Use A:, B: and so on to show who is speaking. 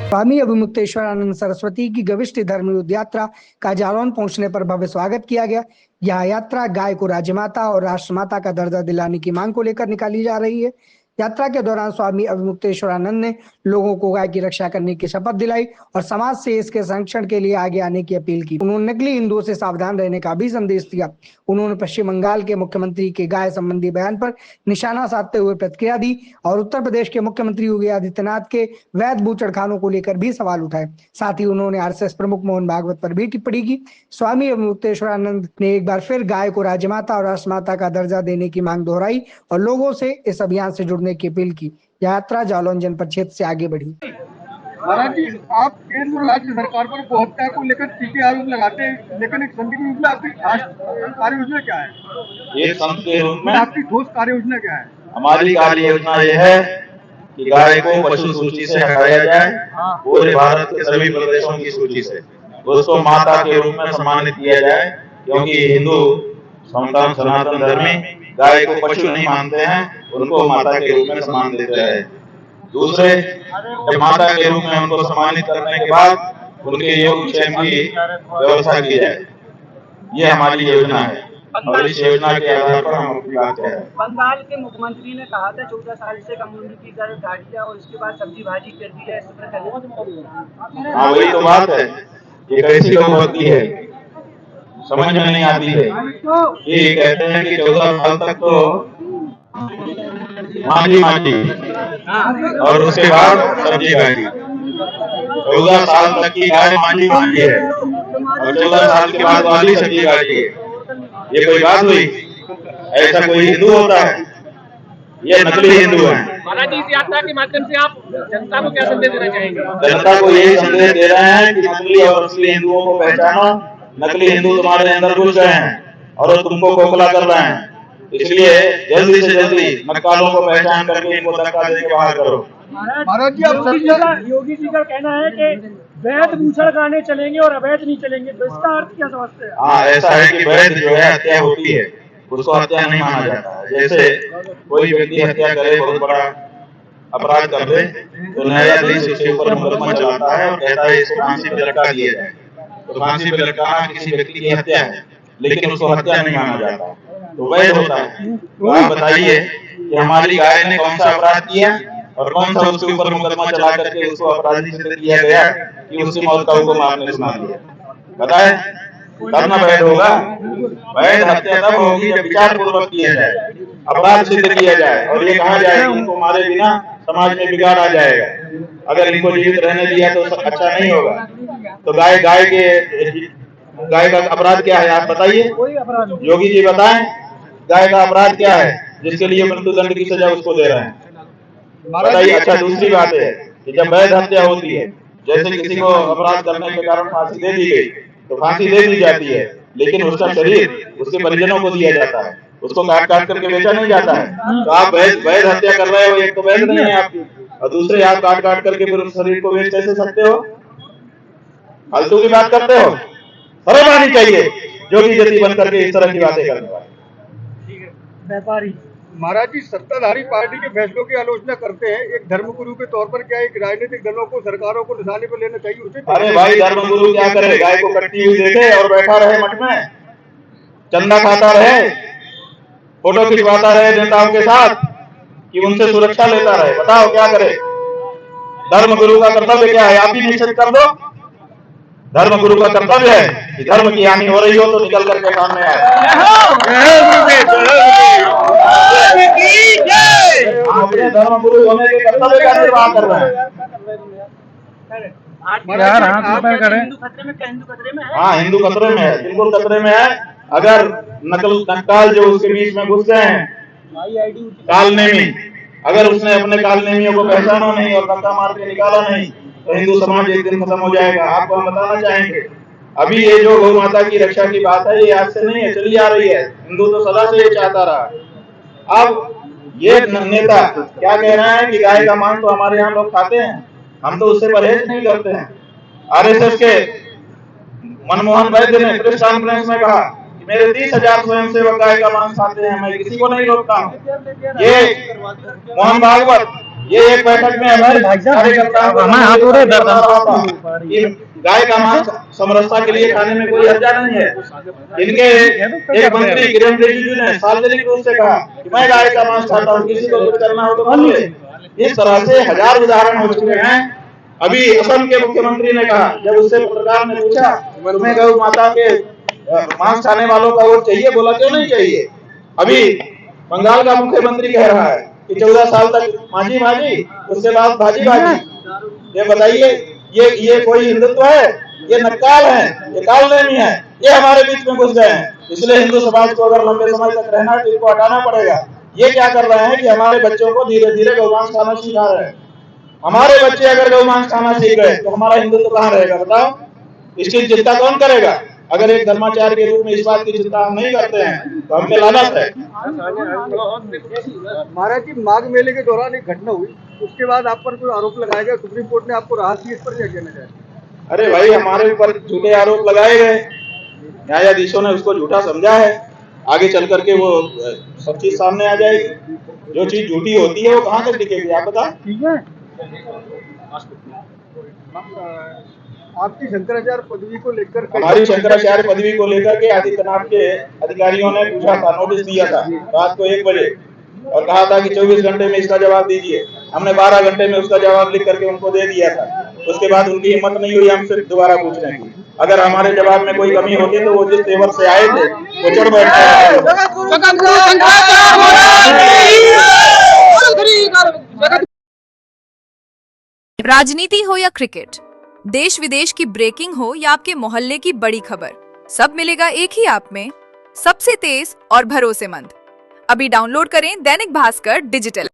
A: स्वामी अभिमुक्तेश्वरानंद सरस्वती की गविष्ठ धर्म युद्ध यात्रा का जालौन पहुंचने पर भव्य स्वागत किया गया। यह यात्रा गाय को राजमाता और राष्ट्रमाता का दर्जा दिलाने की मांग को लेकर निकाली जा रही है। यात्रा के दौरान स्वामी अभिमुक्तेश्वरानंद ने लोगों को गाय की रक्षा करने की शपथ दिलाई और समाज से इसके संरक्षण के लिए आगे आने की अपील की। उन्होंने नकली हिंदुओं से सावधान रहने का भी संदेश दिया। उन्होंने पश्चिम बंगाल के मुख्यमंत्री के गाय संबंधी बयान पर निशाना साधते हुए प्रतिक्रिया दी और उत्तर प्रदेश के मुख्यमंत्री योगी आदित्यनाथ के वैध बूचड़खानों को लेकर भी सवाल उठाए। साथ ही उन्होंने आरएसएस प्रमुख मोहन भागवत पर भी टिप्पणी की। स्वामी अभिमुक्तेश्वरानंद ने एक बार फिर गाय को राजमाता और राष्ट्रमाता का दर्जा देने की मांग दोहराई और लोगों से इस अभियान से जुड़ने की अपील की। यात्रा जालौन जनपद क्षेत्र से आगे बढ़ी।
B: महाराज जी, आप केंद्र राज्य सरकार पर गोहत्या को लेकर तीखे आरोप लगाते हैं, लेकिन एक संदिग्ध रूप में आपकी कार्य योजना क्या है?
C: एक संत के रूप में
B: आपकी ठोस कार्य योजना क्या है?
C: हमारी कार्य योजना यह है कि गाय को पशु सूची से हटाया जाए, पूरे भारत के सभी प्रदेशों की सूची से उसको माता के रूप में सम्मानित किया जाए, क्योंकि हिंदू सनातन धर्मी गाय को पशु नहीं मानते हैं, उनको माता के रूप में सम्मान देते हैं। दूसरे, जब माता के रूप में उनको सम्मानित करने के बाद उनके योगक्षेम की व्यवस्था की जाए। ये हमारी योजना है और इस योजना के आधार पर हम अपनी बात कह रहे हैं।
D: बंगाल के मुख्यमंत्री ने कहा था 14 साल से कम उम्र की गाड़ियां और उसके बाद सब्जी भाजी कर दी है।
C: हाँ, वही तो बात है। ये कैसी लोग होती है, समझ में नहीं आती है। ये कहते हैं कि 14 साल तक तो मांझी और उसके बाद सब्जी भाजी। 14 साल तक की गाय मांझी है और 14 साल के बाद वाली सब्जी भाजी है। ये कोई बात हुई? ऐसा कोई हिंदू होता है? ये नकली हिंदू है।
D: महाराज जी, इस यात्रा के माध्यम से आप जनता को क्या संदेश देना चाहेंगे?
C: जनता को यही संदेश दे रहे हैं कि नकली और असली हिंदुओं को पहचानो। नकली हिंदू तुम्हारे अंदर घुस गए हैं और तुमको खोखला कर रहे हैं, इसलिए जल्दी से जल्दी नक्कालों को पहचान करके इनको धक्का देके बाहर करो।
B: महाराज जी,
D: योगी जी का कहना है कि वैध बूचड़खाने चलेंगे और अवैध नहीं चलेंगे, तो इसका अर्थ क्या समझते हैं?
C: हाँ, ऐसा है कि वैध जो है हत्या होती है, उसको हत्या नहीं माना जाता है। जैसे कोई व्यक्ति हत्या करे, बहुत बड़ा अपराध कर दे, तो न्यायाधीश उसके ऊपर मुकदमा चलाता है और कहता है इसको फांसी पे लटका दिया जाए। तो फांसी पे लटकाना किसी व्यक्ति की हत्या है, लेकिन उसको हत्या नहीं माना जाता, तो वैध होता है। तो आप बताइए कि हमारी गाय ने कौन सा अपराध किया और कौन सा उसके ऊपर मुकदमा चला करके उसको अपराधी सिद्ध किया गया कि उसकी मौत का हुक्म आपने सुना दिया? बताए, करना वैध होगा? वैध हत्या तब होगी जब विचार पूर्वक किया जाए, अपराध सिद्ध किया जाए और ये कहा जाए कि इनको मारे बिना समाज में बिगाड़ आ जाएगा, अगर इनको जीवित रहने दिया तो अच्छा नहीं होगा। तो गाय का अपराध क्या है, आप बताइए। योगी जी बताएं, गाय का अपराध क्या है जिसके लिए मृत्युदंड की सजा उसको दे रहे हैं? बताइए। अच्छा, दूसरी बात है कि जब वैध हत्या होती है, जैसे किसी को अपराध करने के कारण फांसी दे दी गई, तो फांसी दे दी जाती है, लेकिन उसका शरीर उसके परिजनों को दिया जाता है, उसको काट काट करके बेचा नहीं जाता है। तो आप वैध हत्या कर रहे हो, एक तो वैध नहीं है आपकी, और दूसरे आप काट काट करके फिर उस शरीर को बेच कैसे सकते हो? फालतू की बात करते हो। शर्म आनी चाहिए योगी जति बन करके इस तरह की बातें करने वाले
D: व्यापारी।
B: महाराज जी, सत्ताधारी पार्टी के फैसलों की आलोचना करते हैं, एक धर्मगुरु के तौर पर क्या एक राजनीतिक दलों को, सरकारों को निशाने पर लेना चाहिए उसे?
C: अरे भाई, धर्मगुरु क्या करे? गाय को कटती हुई देखे और बैठा रहे मठ में, चंदा खाता रहे, फोटो खिंचवाता रहे नेताओं के साथ कि उनसे सुरक्षा लेता रहे। बताओ क्या करे? धर्मगुरु का कर्तव्य क्या है? आप ही निश्चित कर दो। धर्मगुरु का कर्तव्य है कि धर्म की हानि हो रही हो तो निकल करके सामने आए। अपने धर्मगुरु होने के कर्तव्य का निर्वाह कर रहे हैं। हाँ, हिंदू खतरे में है, बिल्कुल खतरे में है। अगर नक्काल जो उसके बीच में घुस गए हैं, कालनेमी, अगर उसने अपने कालनेमियों को पहचाना नहीं और धक्का मार के निकाला नहीं, तो हिंदू समाज एक दिन खत्म हो जाएगा। आपको हम बताना चाहेंगे, अभी ये जो गौ माता की रक्षा की बात है, ये आज से नहीं है, चली आ रही है। हिंदू तो सदा से ये चाहता रहा। अब ये नेता क्या कह रहे हैं कि गाय का मांस तो हमारे यहाँ लोग खाते हैं, हम तो उससे परहेज नहीं करते हैं। आरएसएस के मनमोहन वैद्य ने प्रेस कॉन्फ्रेंस में कहा कि मेरे 30,000 स्वयंसेवक गाय का मांस खाते हैं, मैं किसी को नहीं रोकता हूँ। ये मोहन भागवत ये एक बैठक में हमारे कार्यकर्ताओं को बता रहा था कि गाय का मांस समरसता के लिए खाने में कोई हर्जा नहीं है। इनके एक मंत्री किरण रिजिजू ने सार्वजनिक रूप से कहा कि मैं गाय का मांस खाता हूँ, किसी को कुछ करना हो तो कर ले। इस तरह से हजार उदाहरण हो चुके हैं। अभी असम के मुख्यमंत्री ने कहा, जब उससे पत्रकार ने पूछा तुम्हें गौ माता के मांस खाने वालों का वोट चाहिए, बोला क्यों नहीं चाहिए। अभी बंगाल का मुख्यमंत्री कह रहा है कि 14 साल तक मांझी भाजी, उसके बाद भाजी भाजी। ये बताइए, ये कोई हिंदुत्व है? ये नक्काल है, ये कालनेमी है, ये हमारे बीच में घुस गए हैं। इसलिए हिंदू समाज को अगर लंबे समय तक रहना है तो इनको हटाना पड़ेगा। ये क्या कर रहे हैं कि हमारे बच्चों को धीरे धीरे गौमांस खाना सिखा रहे हैं। हमारे बच्चे अगर गौमांस खाना सीख गए तो हमारा हिंदुत्व कहाँ रहेगा बताओ? इसकी चिंता कौन करेगा? अगर एक धर्माचार्य के रूप में इस बात की चिंता हम नहीं करते हैं तो हम पे लानत है।
B: महाराज जी, माघ मेले के दौरान एक घटना हुई, उसके बाद आप पर कोई आरोप लगाया गया, सुप्रीम कोर्ट ने आपको राहत दी, इस पर क्या कहना चाहिए?
C: अरे भाई, हमारे ऊपर झूठे आरोप लगाए गए, न्यायाधीशों ने उसको झूठा समझा है। आगे चल करके वो सब चीज सामने आ जाएगी। जो चीज झूठी होती है वो कहाँ तक टिकेगी आप बता?
B: ठीक है। आपकी शंकराचार्य पदवी को लेकर,
C: हमारी शंकराचार्य पदवी को लेकर के आदित्यनाथ के अधिकारियों ने पूछा था, नोटिस दिया था रात को 1 बजे और कहा था कि 24 घंटे में इसका जवाब दीजिए। हमने 12 घंटे में उसका जवाब लिख करके उनको दे दिया था। उसके बाद उनकी हिम्मत नहीं हुई हमसे दोबारा पूछने की। अगर हमारे जवाब में कोई कमी होती तो वो जिस तेवर से आए थे वो चढ़ बैठते।
E: राजनीति हो या क्रिकेट, देश विदेश की ब्रेकिंग हो या आपके मोहल्ले की बड़ी खबर, सब मिलेगा एक ही ऐप में, सबसे तेज और भरोसेमंद। अभी डाउनलोड करें दैनिक भास्कर डिजिटल।